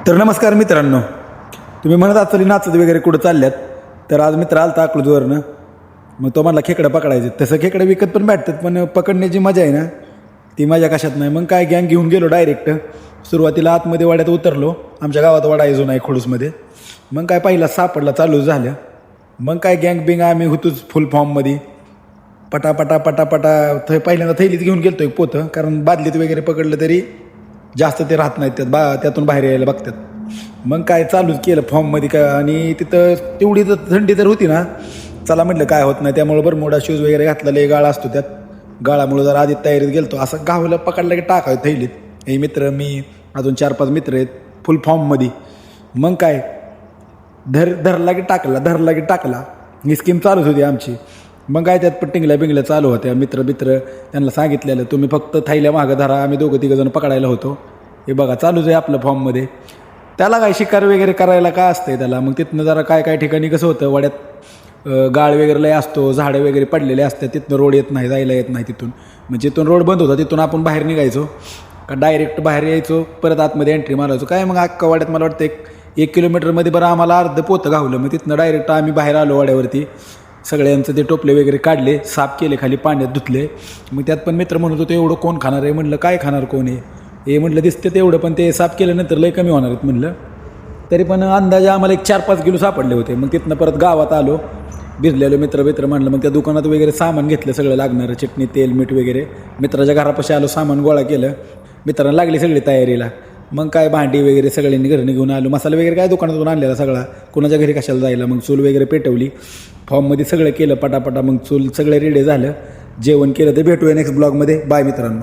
तर नमस्कार मित्रांनो, तुम्ही म्हणत असाल नाचत वगैरे कुठं चालल्यात. तर आज मित्र आलता अकलूजवरनं. मग तो म्हणला खेकडं पकडायचे. तसं खेकडं विकत पण भेटतात, पण पकडण्याची मजा आहे ना, ती मजा कशात नाही. मग काय गँग घेऊन गेलो डायरेक्ट. सुरुवातीला आतमध्ये वाड्यात उतरलो. आमच्या गावात वाडा आहे जुना आहे खोडूसमध्ये. मग काय पहिला सापडला चालू झालं. मग काय गँग बिंग आम्ही होतोच फुल फॉर्ममध्ये. पटापटा पटापटा पहिल्यांदा थैलीत घेऊन गेलतो एक पोतं, कारण बादलीत वगैरे पकडलं तरी जास्त ते राहत नाहीत त्यातून बाहेर यायला बघतात. मग काय चालूच केलं फॉर्ममध्ये काय. आणि तिथं तेवढी तर थंडी तर होती ना, चला म्हटलं काय होत नाही. त्यामुळे बरमोडा शूज वगैरे घातलेले, गाळा असतो त्यात. गाळामुळे जरा आधी तयारीत गेलतो. असं गावलं पकडलं की टाकायचं थैलीत. हे मित्र, मी अजून 4-5 मित्र आहेत फुल फॉर्ममध्ये. मग काय धरला की टाकला ही स्कीम चालूच होती आमची. मग काय त्यात टिंगल्या बिंगल्या चालू होत्या. मित्र त्यांना सांगितलेलं तुम्ही फक्त थैल्या मागं धरा, आम्ही 2-3 जण पकडायला होतो. हे बघा चालूच आहे आपलं फॉर्ममध्ये. त्याला काय शिकार वगैरे करायला काय असतंय त्याला. मग तिथनं जरा काय ठिकाणी कसं होतं, वाड्यात गाळ वगैरे लय असतो, झाडं वगैरे पडलेले असतात, तिथनं रोड येत नाही, जायला येत नाही तिथून. मग जिथून रोड बंद होता तिथून आपण बाहेर निघायचो का डायरेक्ट बाहेर यायचो, परत आतमध्ये एंट्री मारायचो. काय मग अख्खा वाड्यात मला वाटतं एक किलोमीटरमध्ये बरं आम्हाला अर्ध पोतं गावलं. मग तिथनं डायरेक्ट आम्ही बाहेर आलो वाड्यावरती. सगळ्यांचं ते टोपले वगैरे काढले, साफ केले, खाली पाण्यात धुतले. मग त्यात पण मित्र म्हणत होते एवढं कोण खाणार आहे. म्हणलं काय खाणार कोण आहे हे, म्हटलं दिसते तेवढं, पण ते साफ केल्यानंतर लय कमी होणार आहेत म्हणलं. तरी पण अंदाजे आम्हाला 4-5 किलो सापडले होते. मग तिथनं परत गावात आलो, भिजलेलो मित्र म्हणलं. मग त्या दुकानात वगैरे सामान घेतलं सगळं लागणारं, चटणी तेल मीठ वगैरे. मित्राच्या घरापाशी आलो, सामान गोळा केलं. मित्रांना लागली सगळी तयारीला. मग काय भांडी वगैरे सगळ्यांनी घरने घेऊन आलो. मसाला वगैरे काय दुकानातून आणलेला सगळा, कुणाच्या घरी कशाला जायला. मग चूल वगैरे पेटवली, फॉर्ममध्ये सगळं केलं पटापटा. मग चूल सगळं रेडी झालं, जेवण केलं. तर भेटूया नेक्स्ट ब्लॉगमध्ये. बाय मित्रांनो.